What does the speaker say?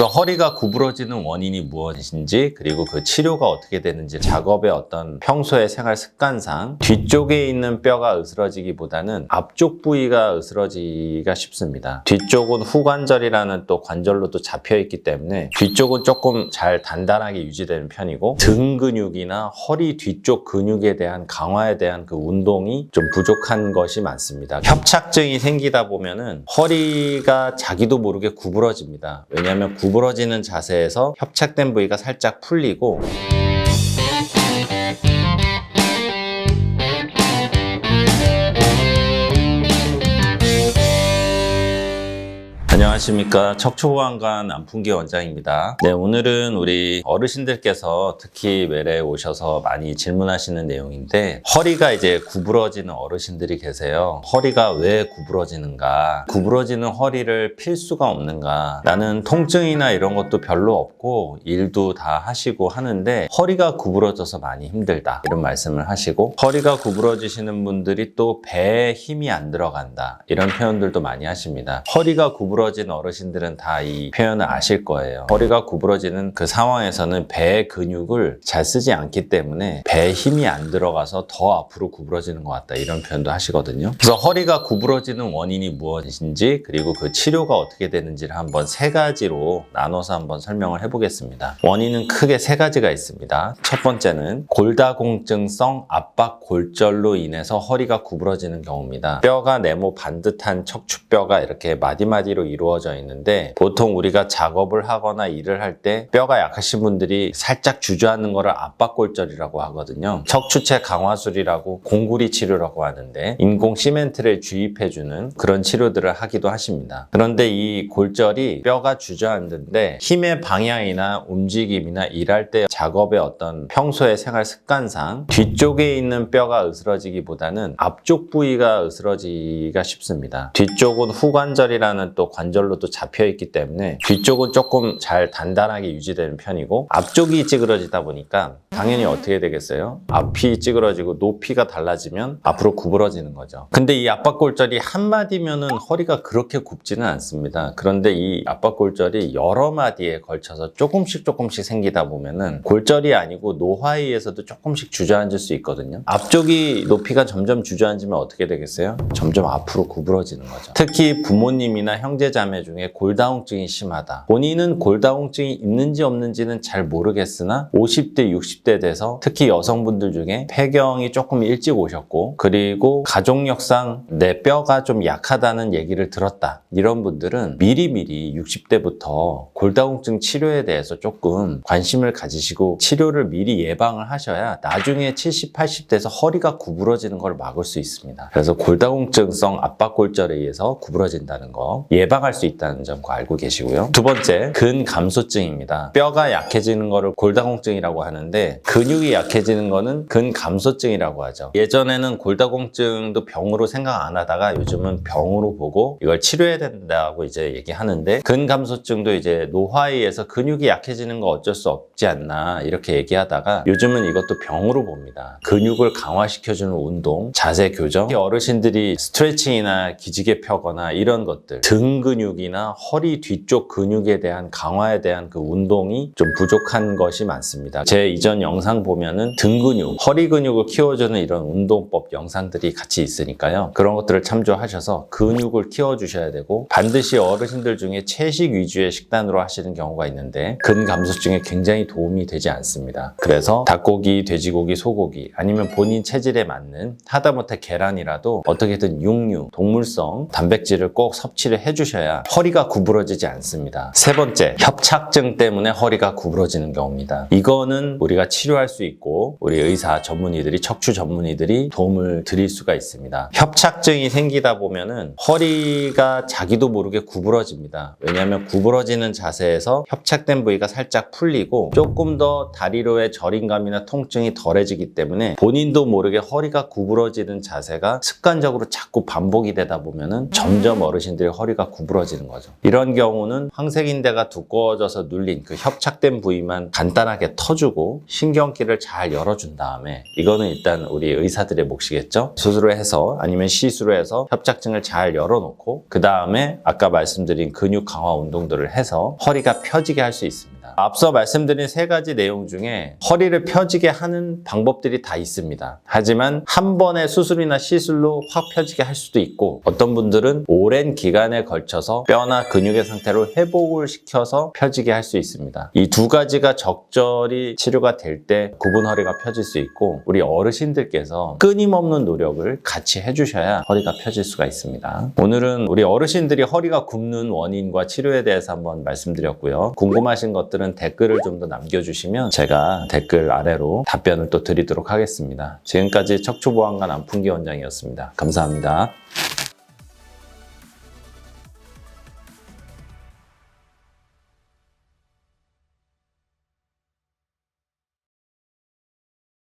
그래서 허리가 구부러지는 원인이 무엇인지, 그리고 그 치료가 어떻게 되는지, 작업의 어떤 평소의 생활 습관상 뒤쪽에 있는 뼈가 으스러지기보다는 앞쪽 부위가 으스러지기가 쉽습니다. 뒤쪽은 후관절이라는 또 관절로도 잡혀 있기 때문에 뒤쪽은 조금 잘 단단하게 유지되는 편이고, 등 근육이나 허리 뒤쪽 근육에 대한 강화에 대한 그 운동이 좀 부족한 것이 많습니다. 협착증이 생기다 보면은 허리가 자기도 모르게 구부러집니다. 왜냐하면 구부러지는 자세에서 협착된 부위가 살짝 풀리고, 안녕하십니까. 척추보안관 안풍기 원장입니다. 네, 오늘은 우리 어르신들께서 특히 외래에 오셔서 많이 질문하시는 내용인데, 허리가 이제 구부러지는 어르신들이 계세요. 허리가 왜 구부러지는가? 구부러지는 허리를 필 수가 없는가? 나는 통증이나 이런 것도 별로 없고 일도 다 하시고 하는데 허리가 구부러져서 많이 힘들다, 이런 말씀을 하시고, 허리가 구부러지시는 분들이 또 배에 힘이 안 들어간다, 이런 표현들도 많이 하십니다. 허리가 구부러진 어르신들은 다 이 표현을 아실 거예요. 허리가 구부러지는 그 상황에서는 배의 근육을 잘 쓰지 않기 때문에 배에 힘이 안 들어가서 더 앞으로 구부러지는 것 같다, 이런 표현도 하시거든요. 그래서 허리가 구부러지는 원인이 무엇인지, 그리고 그 치료가 어떻게 되는지를 한번 세 가지로 나눠서 한번 설명을 해보겠습니다. 원인은 크게 세 가지가 있습니다. 첫 번째는 골다공증성 압박골절로 인해서 허리가 구부러지는 경우입니다. 뼈가 네모 반듯한 척추뼈가 이렇게 마디마디로 이루어져 있는데, 보통 우리가 작업을 하거나 일을 할 때 뼈가 약하신 분들이 살짝 주저앉는 거를 압박골절이라고 하거든요. 척추체 강화술이라고 공구리 치료라고 하는데, 인공 시멘트를 주입해주는 그런 치료들을 하기도 하십니다. 그런데 이 골절이 뼈가 주저앉는데 힘의 방향이나 움직임이나 일할 때 작업의 어떤 평소의 생활 습관상 뒤쪽에 있는 뼈가 으스러지기보다는 앞쪽 부위가 으스러지기가 쉽습니다. 뒤쪽은 후관절이라는 또 관절로도 잡혀 있기 때문에 뒤쪽은 조금 잘 단단하게 유지되는 편이고, 앞쪽이 찌그러지다 보니까 당연히 어떻게 되겠어요? 앞이 찌그러지고 높이가 달라지면 앞으로 구부러지는 거죠. 근데 이 압박골절이 한마디면은 허리가 그렇게 굽지는 않습니다. 그런데 이 압박골절이 여러 마디에 걸쳐서 조금씩 생기다 보면은 골절이 아니고 노화에 의해서도 조금씩 주저앉을 수 있거든요. 앞쪽이 높이가 점점 주저앉으면 어떻게 되겠어요? 점점 앞으로 구부러지는 거죠. 특히 부모님이나 형제자매 중에 골다공증이 심하다, 본인은 골다공증이 있는지 없는지는 잘 모르겠으나 50대, 60대 돼서 특히 여성분들 중에 폐경이 조금 일찍 오셨고, 그리고 가족력상 내 뼈가 좀 약하다는 얘기를 들었다, 이런 분들은 미리미리 60대부터 골다공증 치료에 대해서 조금 관심을 가지시고 치료를 미리 예방을 하셔야 나중에 70, 80대에서 허리가 구부러지는 걸 막을 수 있습니다. 그래서 골다공증성 압박골절에 의해서 구부러진다는 거 예방할 수 있다는 점 알고 계시고요. 두 번째, 근감소증입니다. 뼈가 약해지는 거를 골다공증이라고 하는데, 근육이 약해지는 거는 근감소증이라고 하죠. 예전에는 골다공증도 병으로 생각 안 하다가 요즘은 병으로 보고 이걸 치료해야 된다고 이제 얘기하는데, 근감소증도 이제 노화에 의해서 근육이 약해지는 거 어쩔 수 없지 않나, 이렇게 얘기하다가 요즘은 이것도 병으로 봅니다. 근육을 강화시켜주는 운동, 자세 교정, 어르신들이 스트레칭이나 기지개 펴거나 이런 것들, 등 근육이나 허리 뒤쪽 근육에 대한 강화에 대한 그 운동이 좀 부족한 것이 많습니다. 제 이전 영상 보면은 등 근육, 허리 근육을 키워주는 이런 운동법 영상들이 같이 있으니까요. 그런 것들을 참조하셔서 근육을 키워주셔야 되고, 반드시 어르신들 중에 채식 위주의 식단으로 하시는 경우가 있는데 근감소증에 굉장히 도움이 되지 않습니다. 그래서 닭고기, 돼지고기, 소고기, 아니면 본인 체질에 맞는, 하다못해 계란이라도 어떻게든 육류, 동물성 단백질을 꼭 섭취를 해주셔야 허리가 구부러지지 않습니다. 세 번째, 협착증 때문에 허리가 구부러지는 경우입니다. 이거는 우리가 치료할 수 있고 우리 의사 전문의들이, 척추 전문의들이 도움을 드릴 수가 있습니다. 협착증이 생기다 보면은 허리가 자기도 모르게 구부러집니다. 왜냐하면 구부러지는 자세에서 협착된 부위가 살짝 풀리고 조금 더 다리로의 저림감이나 통증이 덜해지기 때문에 본인도 모르게 허리가 구부러지는 자세가 습관적으로 자꾸 반복이 되다 보면은 점점 어르신들이 허리가 구부러지는 거죠. 이런 경우는 황색인대가 두꺼워져서 눌린 그 협착된 부위만 간단하게 터주고 신경기를 잘 열어준 다음에 이거는 일단 우리 의사들의 몫이겠죠. 수술을 해서 아니면 시술을 해서 협착증을 잘 열어놓고 그 다음에 아까 말씀드린 근육 강화 운동들을 해서 허리가 펴지게 할 수 있습니다. 앞서 말씀드린 3가지 내용 중에 허리를 펴지게 하는 방법들이 다 있습니다. 하지만 한 번의 수술이나 시술로 확 펴지게 할 수도 있고 어떤 분들은 오랜 기간에 걸쳐서 뼈나 근육의 상태로 회복을 시켜서 펴지게 할 수 있습니다. 이 2가지가 적절히 치료가 될 때 굽은 허리가 펴질 수 있고 우리 어르신들께서 끊임없는 노력을 같이 해주셔야 허리가 펴질 수가 있습니다. 오늘은 우리 어르신들이 허리가 굽는 원인과 치료에 대해서 한번 말씀드렸고요. 궁금하신 것들은 댓글을 좀 더 남겨주시면 제가 댓글 아래로 답변을 또 드리도록 하겠습니다. 지금까지 척추보안관 안풍기 원장이었습니다. 감사합니다.